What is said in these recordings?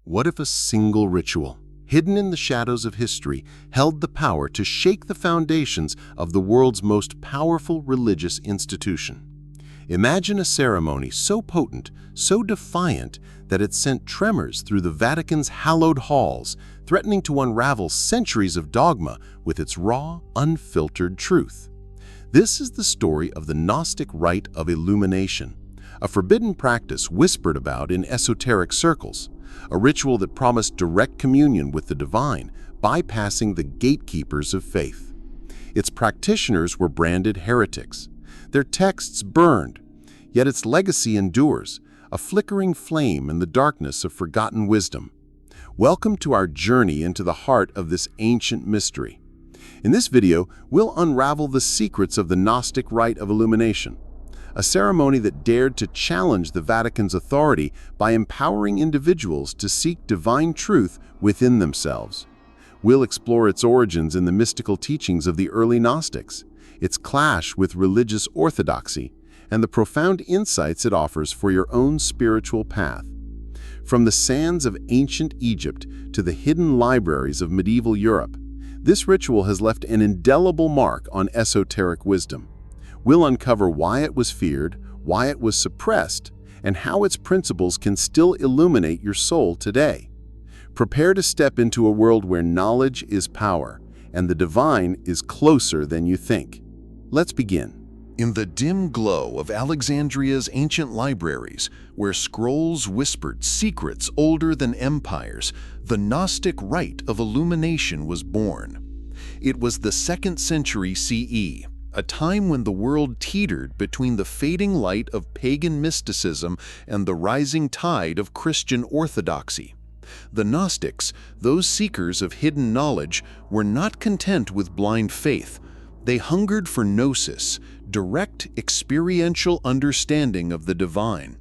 What if a single ritual, hidden in the shadows of history, held the power to shake the foundations of the world's most powerful religious institution? Imagine a ceremony so potent, so defiant, that it sent tremors through the Vatican's hallowed halls, threatening to unravel centuries of dogma with its raw, unfiltered truth. This is the story of the Gnostic rite of illumination, a forbidden practice whispered about in esoteric circles, a ritual that promised direct communion with the divine, bypassing the gatekeepers of faith. Its practitioners were branded heretics, their texts burned, yet its legacy endures, a flickering flame in the darkness of forgotten wisdom. Welcome to our journey into the heart of this ancient mystery. In this video, we'll unravel the secrets of the Gnostic rite of illumination, a ceremony that dared to challenge the Vatican's authority by empowering individuals to seek divine truth within themselves. We'll explore its origins in the mystical teachings of the early Gnostics, its clash with religious orthodoxy, and the profound insights it offers for your own spiritual path. From the sands of ancient Egypt to the hidden libraries of medieval Europe, this ritual has left an indelible mark on esoteric wisdom. We'll uncover why it was feared, why it was suppressed, and how its principles can still illuminate your soul today. Prepare to step into a world where knowledge is power, and the divine is closer than you think. Let's begin. In the dim glow of Alexandria's ancient libraries, where scrolls whispered secrets older than empires, the Gnostic rite of illumination was born. It was the 2nd century CE, a time when the world teetered between the fading light of pagan mysticism and the rising tide of Christian orthodoxy. The Gnostics, those seekers of hidden knowledge, were not content with blind faith. They hungered for gnosis, direct experiential understanding of the divine.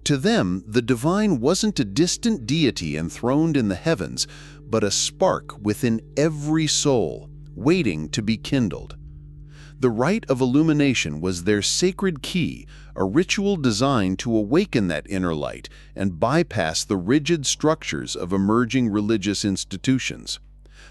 To them, the divine wasn't a distant deity enthroned in the heavens, but a spark within every soul, waiting to be kindled. The rite of illumination was their sacred key, a ritual designed to awaken that inner light and bypass the rigid structures of emerging religious institutions.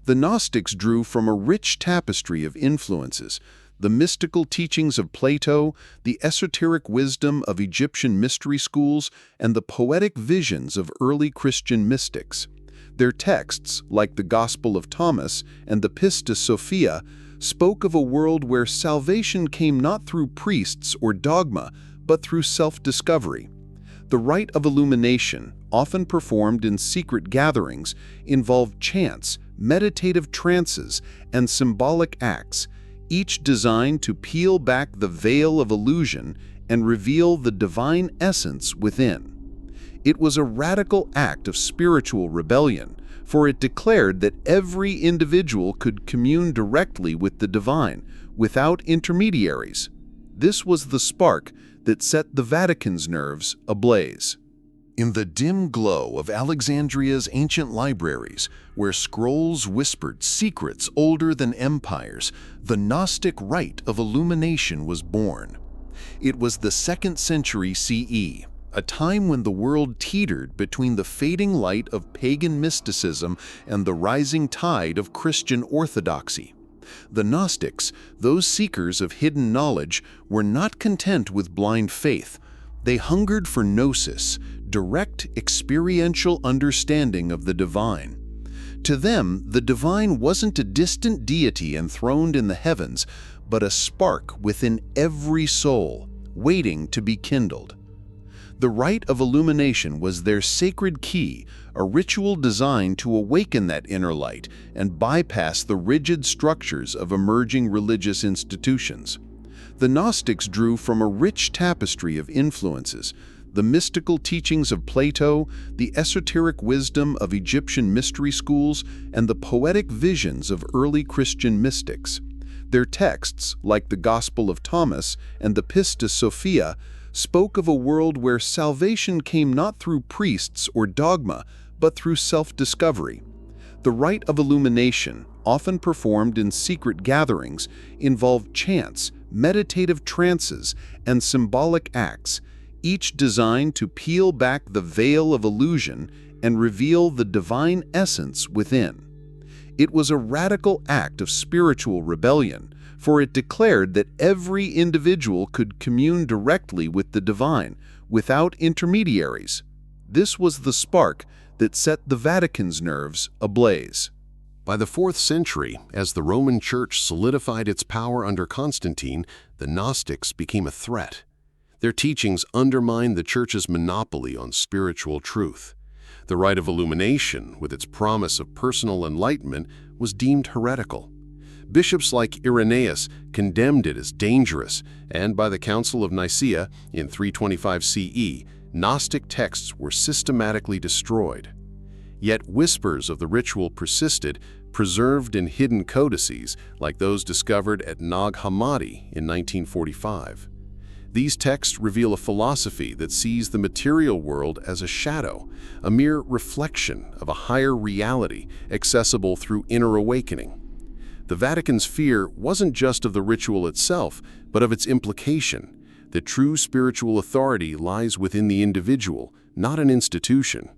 The Gnostics drew from a rich tapestry of influences: the mystical teachings of Plato, the esoteric wisdom of Egyptian mystery schools, and the poetic visions of early Christian mystics. Their texts, like the Gospel of Thomas and the Pistis Sophia, spoke of a world where salvation came not through priests or dogma, but through self-discovery. The rite of illumination, often performed in secret gatherings, involved chants, meditative trances, and symbolic acts, each designed to peel back the veil of illusion and reveal the divine essence within. It was a radical act of spiritual rebellion, for it declared that every individual could commune directly with the divine, without intermediaries. This was the spark that set the Vatican's nerves ablaze. In the dim glow of Alexandria's ancient libraries, where scrolls whispered secrets older than empires, the Gnostic rite of illumination was born. It was the 2nd century CE, a time when the world teetered between the fading light of pagan mysticism and the rising tide of Christian orthodoxy. The Gnostics, those seekers of hidden knowledge, were not content with blind faith. They hungered for gnosis, direct experiential understanding of the divine. To them, the divine wasn't a distant deity enthroned in the heavens, but a spark within every soul, waiting to be kindled. The rite of illumination was their sacred key, a ritual designed to awaken that inner light and bypass the rigid structures of emerging religious institutions. The Gnostics drew from a rich tapestry of influences: the mystical teachings of Plato, the esoteric wisdom of Egyptian mystery schools, and the poetic visions of early Christian mystics. Their texts, like the Gospel of Thomas and the Pistis Sophia, spoke of a world where salvation came not through priests or dogma, but through self-discovery. The rite of illumination, often performed in secret gatherings, involved chants, meditative trances, and symbolic acts, each designed to peel back the veil of illusion and reveal the divine essence within. It was a radical act of spiritual rebellion, for it declared that every individual could commune directly with the divine, without intermediaries. This was the spark that set the Vatican's nerves ablaze. By the 4th century, as the Roman Church solidified its power under Constantine, the Gnostics became a threat. Their teachings undermined the Church's monopoly on spiritual truth. The rite of illumination, with its promise of personal enlightenment, was deemed heretical. Bishops like Irenaeus condemned it as dangerous, and by the Council of Nicaea in 325 CE, Gnostic texts were systematically destroyed. Yet whispers of the ritual persisted, preserved in hidden codices like those discovered at Nag Hammadi in 1945. These texts reveal a philosophy that sees the material world as a shadow, a mere reflection of a higher reality accessible through inner awakening. The Vatican's fear wasn't just of the ritual itself, but of its implication, that true spiritual authority lies within the individual, not an institution.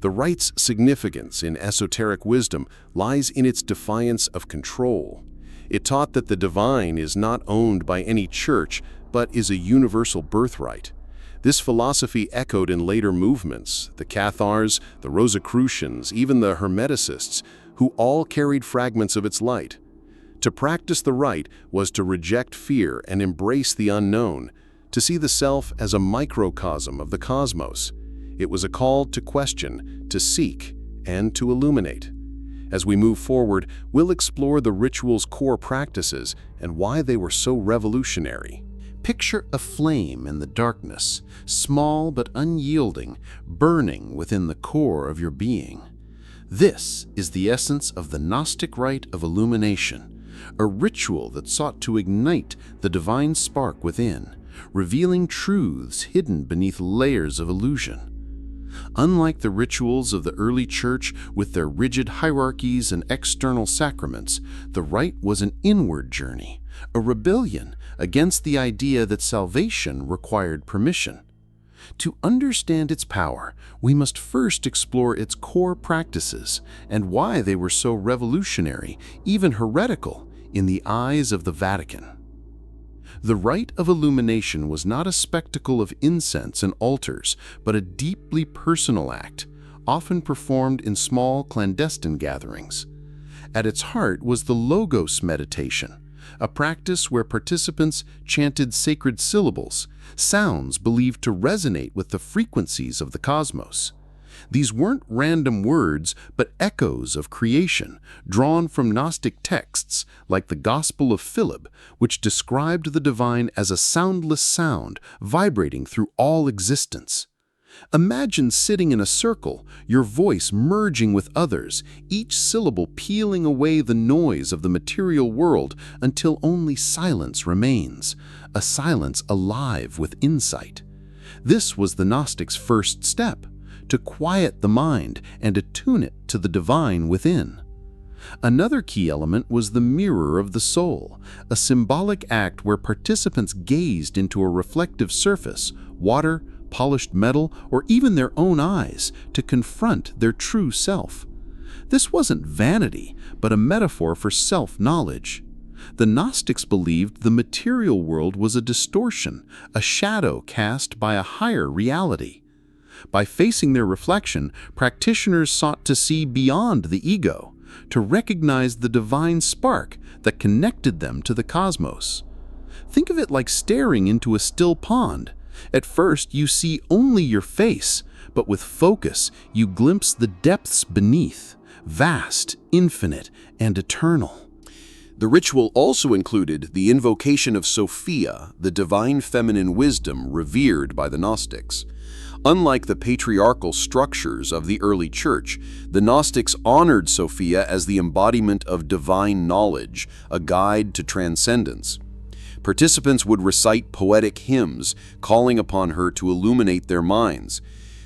The rite's significance in esoteric wisdom lies in its defiance of control. It taught that the divine is not owned by any church, but is a universal birthright. This philosophy echoed in later movements, the Cathars, the Rosicrucians, even the Hermeticists, who all carried fragments of its light. To practice the rite was to reject fear and embrace the unknown, to see the self as a microcosm of the cosmos. It was a call to question, to seek, and to illuminate. As we move forward, we'll explore the ritual's core practices and why they were so revolutionary. Picture a flame in the darkness, small but unyielding, burning within the core of your being. This is the essence of the Gnostic rite of illumination, a ritual that sought to ignite the divine spark within, revealing truths hidden beneath layers of illusion. Unlike the rituals of the early church with their rigid hierarchies and external sacraments, the rite was an inward journey, a rebellion against the idea that salvation required permission. To understand its power, we must first explore its core practices and why they were so revolutionary, even heretical, in the eyes of the Vatican. The rite of illumination was not a spectacle of incense and altars, but a deeply personal act, often performed in small clandestine gatherings. At its heart was the Logos meditation, a practice where participants chanted sacred syllables, sounds believed to resonate with the frequencies of the cosmos. These weren't random words, but echoes of creation, drawn from Gnostic texts like the Gospel of Philip, which described the divine as a soundless sound vibrating through all existence. Imagine sitting in a circle, your voice merging with others, each syllable peeling away the noise of the material world until only silence remains, a silence alive with insight. This was the Gnostics' first step, to quiet the mind and attune it to the divine within. Another key element was the mirror of the soul, a symbolic act where participants gazed into a reflective surface, water, polished metal, or even their own eyes, to confront their true self. This wasn't vanity, but a metaphor for self-knowledge. The Gnostics believed the material world was a distortion, a shadow cast by a higher reality. By facing their reflection, practitioners sought to see beyond the ego, to recognize the divine spark that connected them to the cosmos. Think of it like staring into a still pond. At first, you see only your face, but with focus, you glimpse the depths beneath, vast, infinite, and eternal. The ritual also included the invocation of Sophia, the divine feminine wisdom revered by the Gnostics. Unlike the patriarchal structures of the early church, the Gnostics honored Sophia as the embodiment of divine knowledge, a guide to transcendence. Participants would recite poetic hymns, calling upon her to illuminate their minds.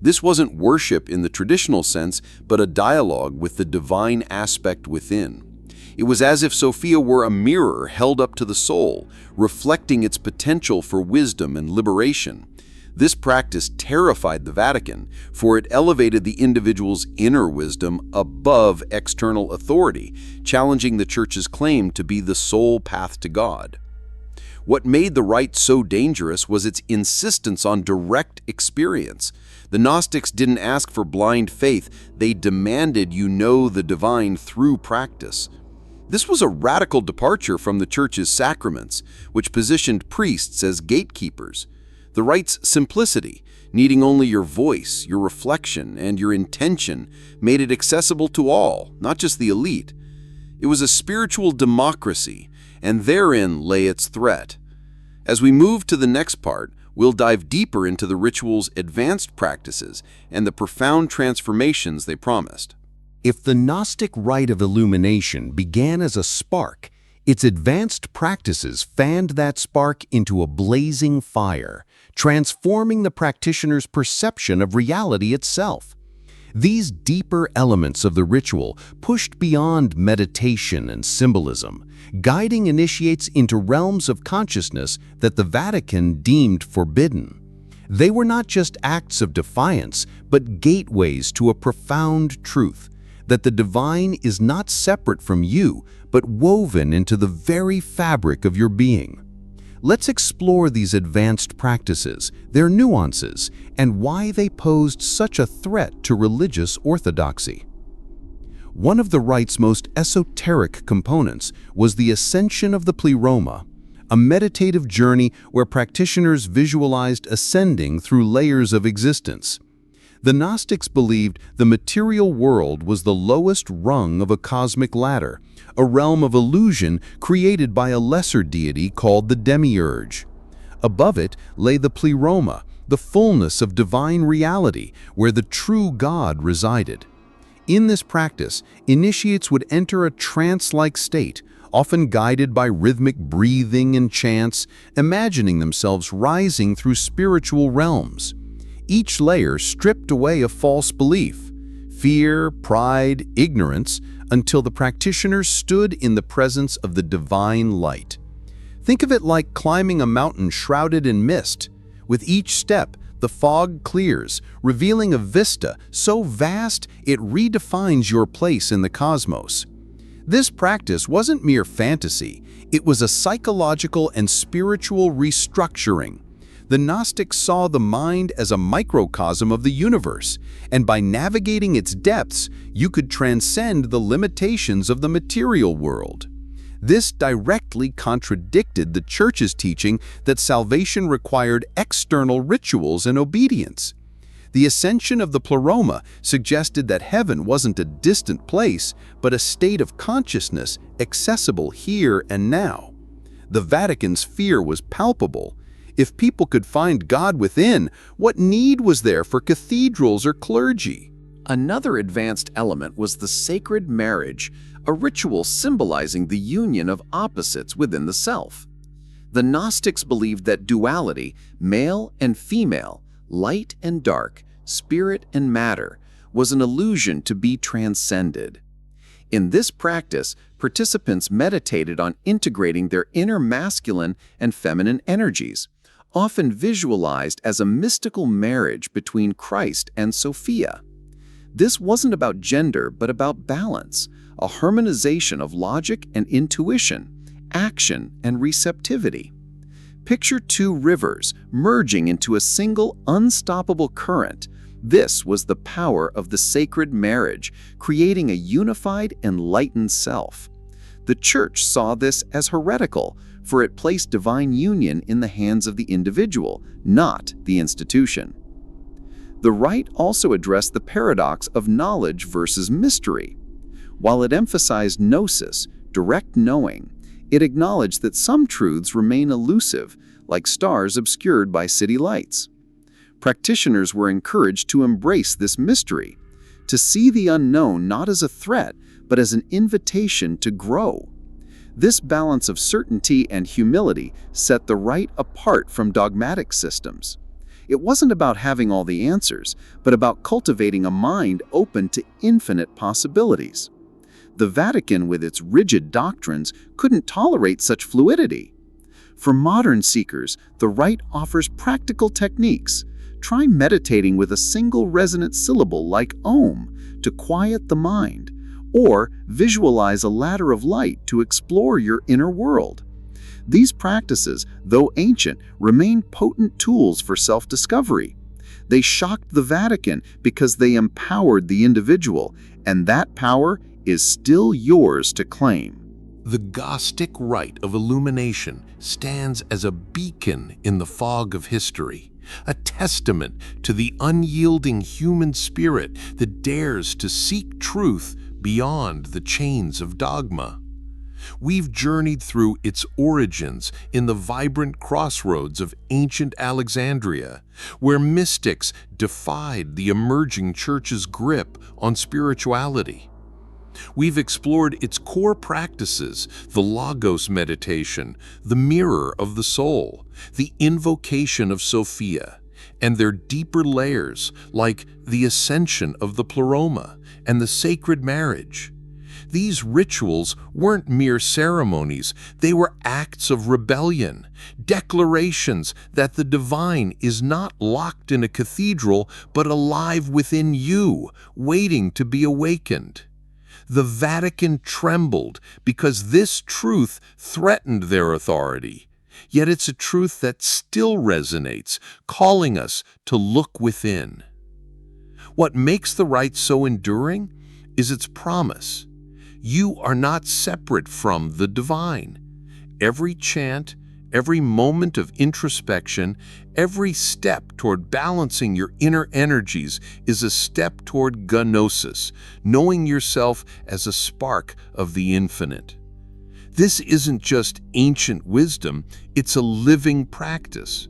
This wasn't worship in the traditional sense, but a dialogue with the divine aspect within. It was as if Sophia were a mirror held up to the soul, reflecting its potential for wisdom and liberation. This practice terrified the Vatican, for it elevated the individual's inner wisdom above external authority, challenging the Church's claim to be the sole path to God. What made the rite so dangerous was its insistence on direct experience. The Gnostics didn't ask for blind faith, they demanded you know the divine through practice. This was a radical departure from the Church's sacraments, which positioned priests as gatekeepers. The rite's simplicity, needing only your voice, your reflection, and your intention, made it accessible to all, not just the elite. It was a spiritual democracy, and therein lay its threat. As we move to the next part, we'll dive deeper into the ritual's advanced practices and the profound transformations they promised. If the Gnostic rite of illumination began as a spark, its advanced practices fanned that spark into a blazing fire, transforming the practitioner's perception of reality itself. These deeper elements of the ritual pushed beyond meditation and symbolism, guiding initiates into realms of consciousness that the Vatican deemed forbidden. They were not just acts of defiance, but gateways to a profound truth, that the divine is not separate from you, but woven into the very fabric of your being. Let's explore these advanced practices, their nuances, and why they posed such a threat to religious orthodoxy. One of the rite's most esoteric components was the ascension of the pleroma, a meditative journey where practitioners visualized ascending through layers of existence. The Gnostics believed the material world was the lowest rung of a cosmic ladder, a realm of illusion created by a lesser deity called the demiurge. Above it lay the pleroma, the fullness of divine reality, where the true God resided. In this practice, initiates would enter a trance-like state, often guided by rhythmic breathing and chants, imagining themselves rising through spiritual realms. Each layer stripped away a false belief, fear, pride, ignorance, until the practitioners stood in the presence of the divine light. Think of it like climbing a mountain shrouded in mist. With each step, the fog clears, revealing a vista so vast it redefines your place in the cosmos. This practice wasn't mere fantasy, it was a psychological and spiritual restructuring. The Gnostics saw the mind as a microcosm of the universe, and by navigating its depths, you could transcend the limitations of the material world. This directly contradicted the Church's teaching that salvation required external rituals and obedience. The ascension of the pleroma suggested that heaven wasn't a distant place, but a state of consciousness accessible here and now. The Vatican's fear was palpable. If people could find God within, what need was there for cathedrals or clergy? Another advanced element was the sacred marriage, a ritual symbolizing the union of opposites within the self. The Gnostics believed that duality, male and female, light and dark, spirit and matter, was an illusion to be transcended. In this practice, participants meditated on integrating their inner masculine and feminine energies, often visualized as a mystical marriage between Christ and Sophia. This wasn't about gender, but about balance, a harmonization of logic and intuition, action and receptivity. Picture two rivers merging into a single unstoppable current. This was the power of the sacred marriage, creating a unified, enlightened self. The Church saw this as heretical, for it placed divine union in the hands of the individual, not the institution. The rite also addressed the paradox of knowledge versus mystery. While it emphasized gnosis, direct knowing, it acknowledged that some truths remain elusive, like stars obscured by city lights. Practitioners were encouraged to embrace this mystery, to see the unknown not as a threat, but as an invitation to grow. This balance of certainty and humility set the rite apart from dogmatic systems. It wasn't about having all the answers, but about cultivating a mind open to infinite possibilities. The Vatican, with its rigid doctrines, couldn't tolerate such fluidity. For modern seekers, the rite offers practical techniques. Try meditating with a single resonant syllable like Om to quiet the mind, or visualize a ladder of light to explore your inner world. These practices, though ancient, remain potent tools for self-discovery. They shocked the Vatican because they empowered the individual, and that power is still yours to claim. The Gnostic rite of illumination stands as a beacon in the fog of history, a testament to the unyielding human spirit that dares to seek truth beyond the chains of dogma. We've journeyed through its origins in the vibrant crossroads of ancient Alexandria, where mystics defied the emerging church's grip on spirituality. We've explored its core practices, the Logos meditation, the mirror of the soul, the invocation of Sophia, and their deeper layers like the ascension of the pleroma and the sacred marriage. These rituals weren't mere ceremonies, they were acts of rebellion, declarations that the divine is not locked in a cathedral but alive within you, waiting to be awakened. The Vatican trembled because this truth threatened their authority. Yet it's a truth that still resonates, calling us to look within. What makes the rite so enduring is its promise. You are not separate from the divine. Every chant, every moment of introspection, every step toward balancing your inner energies is a step toward gnosis, knowing yourself as a spark of the infinite. This isn't just ancient wisdom, it's a living practice.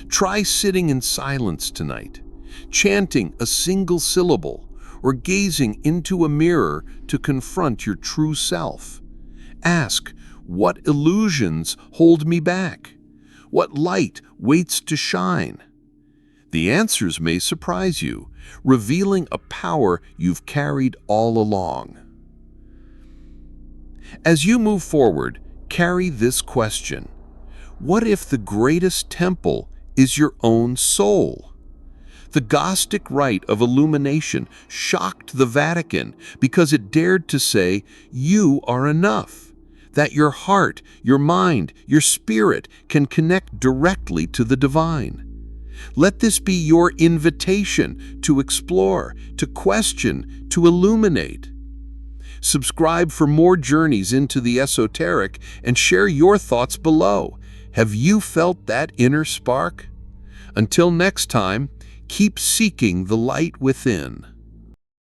Try sitting in silence tonight, chanting a single syllable, or gazing into a mirror to confront your true self. Ask, what illusions hold me back? What light waits to shine? The answers may surprise you, revealing a power you've carried all along. As you move forward, carry this question: what if the greatest temple is your own soul? The Gnostic rite of illumination shocked the Vatican because it dared to say, you are enough, that your heart, your mind, your spirit can connect directly to the divine. Let this be your invitation to explore, to question, to illuminate. Subscribe for more journeys into the esoteric and share your thoughts below. Have you felt that inner spark? Until next time, keep seeking the light within.